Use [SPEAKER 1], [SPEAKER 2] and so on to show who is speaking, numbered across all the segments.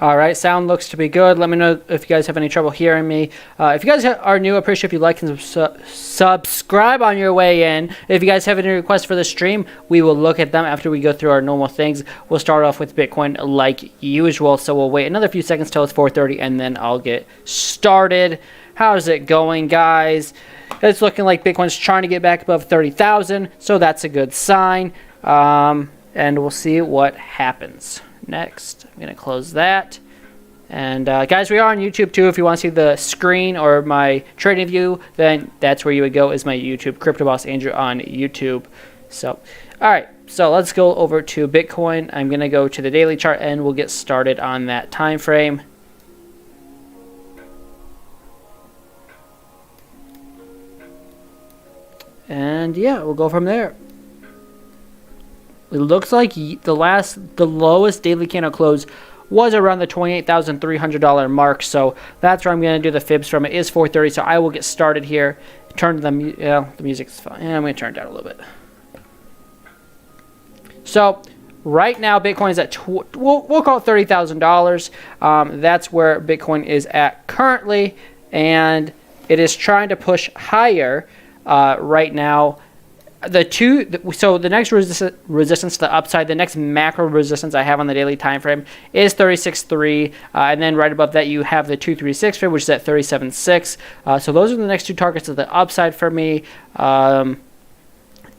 [SPEAKER 1] All right, sound looks to be good. Let me know if you guys have any trouble hearing me. If you guys are new, I appreciate if you like and subscribe on your way in. If you guys have any requests for the stream, we will look at them after we go through our normal things. We'll start off with Bitcoin like usual, so we'll wait another few seconds till it's 4:30, and then I'll get started. How's it going, guys? It's looking like Bitcoin's trying to get back above 30,000, so that's a good sign. And we'll see what happens. Next, I'm going to close that. And guys, we are on YouTube too. If you want to see the screen or my trading view, then that's where you would go, is my YouTube, Crypto Boss Andrew on YouTube. So, all right, so let's go over to Bitcoin. I'm going to go to the daily chart and we'll get started on that time frame. And yeah, we'll go from there. It looks like the lowest daily candle close was around the $28,300 mark, so that's where I'm going to do the fibs from. It is 4:30, so I will get started here. Turn the music's fine. Yeah, I'm going to turn it down a little bit. So right now, Bitcoin is at we'll call it $30,000. That's where Bitcoin is at currently, and it is trying to push higher right now. So the next resistance to the upside, the next macro resistance I have on the daily time frame is 36.3, and then right above that you have the 236 fib, which is at 37.6. So those are the next two targets to the upside for me. To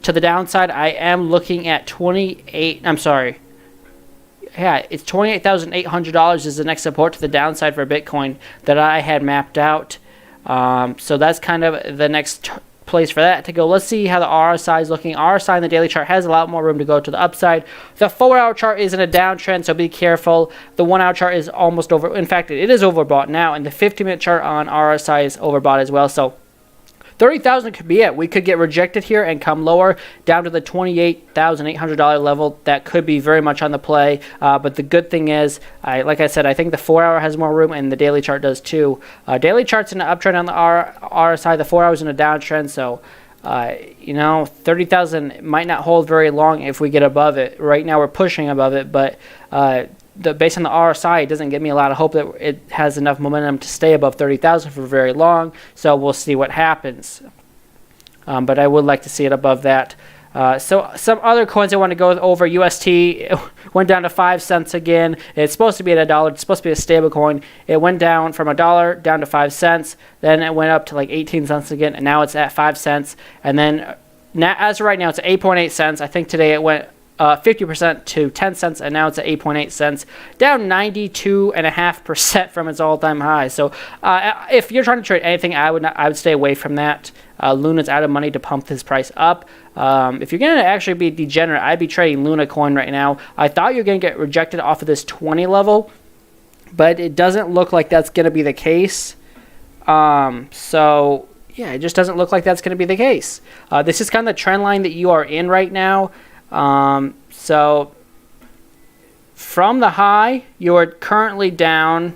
[SPEAKER 1] the downside, I am looking at it's $28,800 is the next support to the downside for Bitcoin that I had mapped out. So that's kind of the next place for that to go. Let's see how the RSI is looking. RSI in the daily chart has a lot more room to go to the upside. The 4-hour chart is in a downtrend, so be careful. The 1-hour chart is almost over. In fact, it is overbought now, and the 50-minute chart on RSI is overbought as well. So 30,000 could be it. We could get rejected here and come lower down to the $28,800 level. That could be very much on the play. But the good thing is, like I said, I think the 4-hour has more room and the daily chart does too. Daily chart's in an uptrend on the RSI. The 4 hours in a downtrend. So, 30,000 might not hold very long if we get above it. Right now we're pushing above it, but based on the RSI, it doesn't give me a lot of hope that it has enough momentum to stay above 30,000 for very long. So we'll see what happens. But I would like to see it above that. So some other coins I want to go over. UST went down to 5 cents again. It's supposed to be at $1. It's supposed to be a stable coin. It went down from $1 down to 5 cents. Then it went up to like 18 cents again, and now it's at 5 cents. And then as of right now, it's at 8.8 cents. I think today it went 50% to 10 cents, and now it's at 8.8 cents, down 92.5% from its all-time high. So if you're trying to trade anything, I would stay away from that. Luna's out of money to pump this price up. If you're going to actually be degenerate, I'd be trading Luna coin right now. I thought you were going to get rejected off of this 20 level, but it doesn't look like that's going to be the case. So yeah, it just doesn't look like that's going to be the case. This is kind of the trend line that you are in right now. So from the high, you're currently down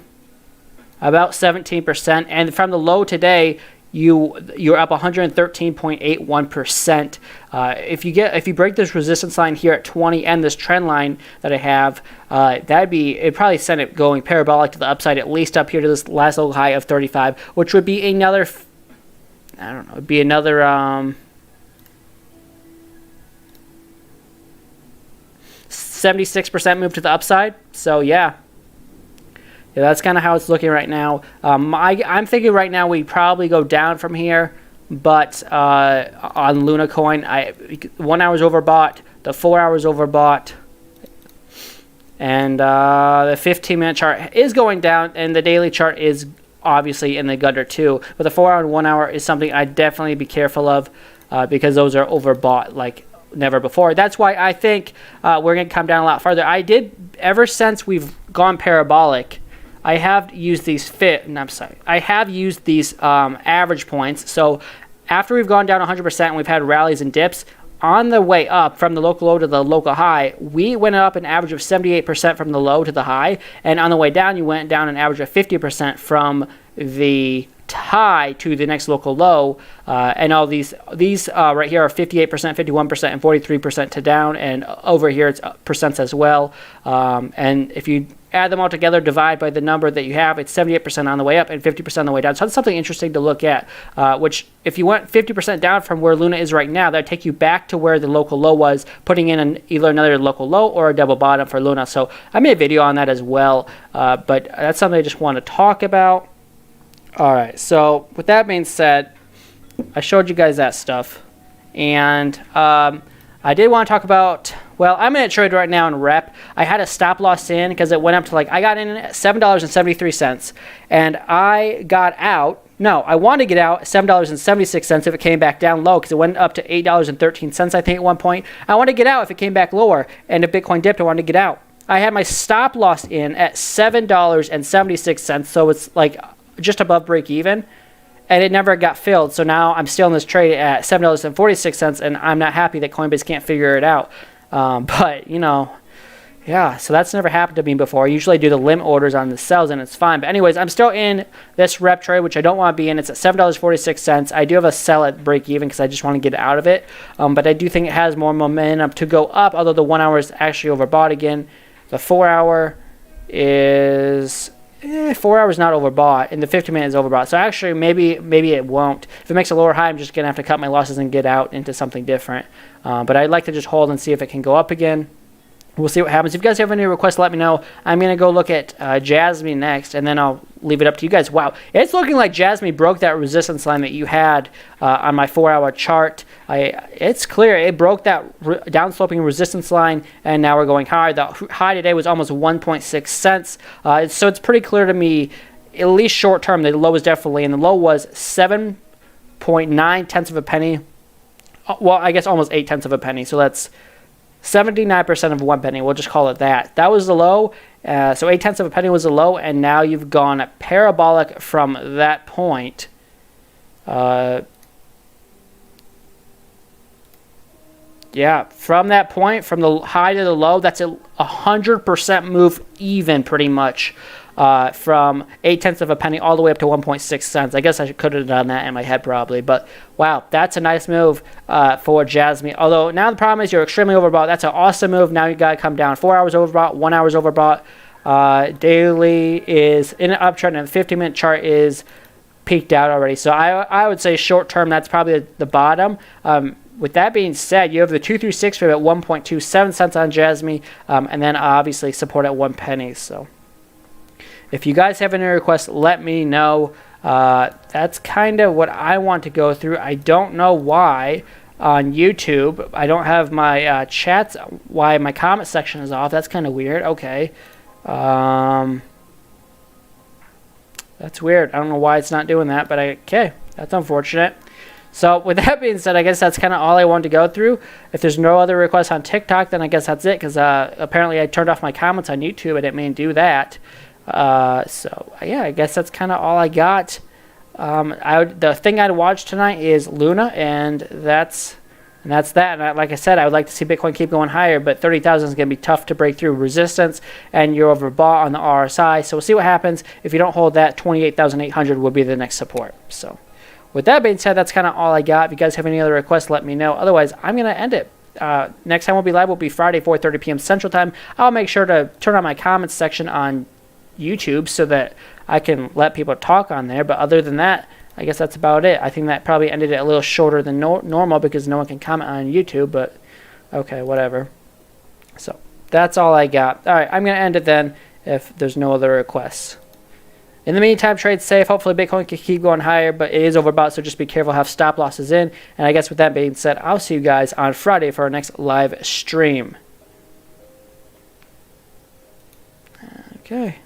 [SPEAKER 1] about 17%, and from the low today, you're up 113.81%. If you break this resistance line here at 20 and this trend line that I have, it'd probably send it going parabolic to the upside, at least up here to this last little high of 35, which would be another, I don't know, it'd be another 76% move to the upside. So yeah, that's kind of how it's looking right now. I'm thinking right now we probably go down from here, but on Luna coin, 1 hour's overbought, the 4 hours overbought, and the 15-minute chart is going down, and the daily chart is obviously in the gutter too. But the 4 hour and 1 hour is something I'd definitely be careful of because those are overbought like never before. That's why I think we're going to come down a lot farther. Ever since we've gone parabolic, I have used these average points. So after we've gone down 100% and we've had rallies and dips, on the way up from the local low to the local high, we went up an average of 78% from the low to the high, and on the way down, you went down an average of 50% from the high to the next local low, and all these right here are 58%, 51%, and 43% to down, and over here it's percents as well. And if you add them all together, divide by the number that you have. It's 78% on the way up and 50% on the way down. So that's something interesting to look at, which if you went 50% down from where Luna is right now, that would take you back to where the local low was, putting in either another local low or a double bottom for Luna. So I made a video on that as well, but that's something I just want to talk about. All right, so with that being said, I showed you guys that stuff. And I did want to talk about, well, I'm in a trade right now in rep. I had a stop loss in because it went up to I got in at $7.73, and I got out. No, I wanted to get out at $7.76 if it came back down low, because it went up to $8.13, I think, at one point. I wanted to get out if it came back lower, and if Bitcoin dipped, I wanted to get out. I had my stop loss in at $7.76, so it's just above break even. And it never got filled, so now I'm still in this trade at $7.46, and I'm not happy that Coinbase can't figure it out. But, yeah, so that's never happened to me before. I usually do the limit orders on the sells, and it's fine. But anyways, I'm still in this rep trade, which I don't want to be in. It's at $7.46. I do have a sell at break even because I just want to get out of it. But I do think it has more momentum to go up, although the 1 hour is actually overbought again. The 4 hour is... 4 hours not overbought, and the 50-minute is overbought. So actually, maybe it won't. If it makes a lower high, I'm just going to have to cut my losses and get out into something different. But I'd like to just hold and see if it can go up again. We'll see what happens. If you guys have any requests, let me know. I'm going to go look at JASMY next, and then I'll leave it up to you guys. Wow, it's looking like JASMY broke that resistance line that you had on my 4 hour chart. It's clear. It broke that downsloping resistance line, and now we're going higher. The high today was almost 1.6 cents. So it's pretty clear to me, at least short term, the low was definitely, and the low was 7.9 tenths of a penny. Well, I guess almost 8 tenths of a penny. So that's 79% of 1 penny. We'll just call it that. That was the low. So 8 tenths of a penny was the low, and now you've gone parabolic from that point. Yeah, from that point, from the high to the low, that's a 100% move even, pretty much. From 8 tenths of a penny all the way up to 1.6 cents. I guess I could have done that in my head probably, but wow, that's a nice move for JASMY. Although now the problem is you're extremely overbought. That's an awesome move. Now you got to come down. 4 hours overbought, 1 hour overbought. Daily is in an uptrend, and the 50-minute chart is peaked out already. So I would say short term, that's probably the bottom. With that being said, you have the 236 fib at 1.27 cents on JASMY, and then obviously support at 1 penny. So if you guys have any requests, let me know. That's kind of what I want to go through. I don't know why on YouTube I don't have my chats, why my comment section is off. That's kind of weird. Okay. That's weird. I don't know why it's not doing that, but okay. That's unfortunate. So with that being said, I guess that's kind of all I wanted to go through. If there's no other requests on TikTok, then I guess that's it, because apparently I turned off my comments on YouTube. I didn't mean to do that. So yeah, I guess that's kind of all I got. The thing I'd watch tonight is Luna, and that's that. And like I said, I would like to see Bitcoin keep going higher, but 30,000 is going to be tough to break through resistance, and you're overbought on the RSI. So we'll see what happens. If you don't hold that, 28,800 will be the next support. So with that being said, that's kind of all I got. If you guys have any other requests, let me know. Otherwise, I'm going to end it. Next time we'll be live will be Friday, 4:30 p.m. Central Time. I'll make sure to turn on my comments section on YouTube so that I can let people talk on there. But other than that, I guess that's about it. I think that probably ended it a little shorter than normal because no one can comment on YouTube. But okay, whatever. So that's all I got. All right, I'm going to end it then if there's no other requests. In the meantime, trade safe. Hopefully Bitcoin can keep going higher, but it is overbought, so just be careful. Have stop losses in. And I guess with that being said, I'll see you guys on Friday for our next live stream. Okay.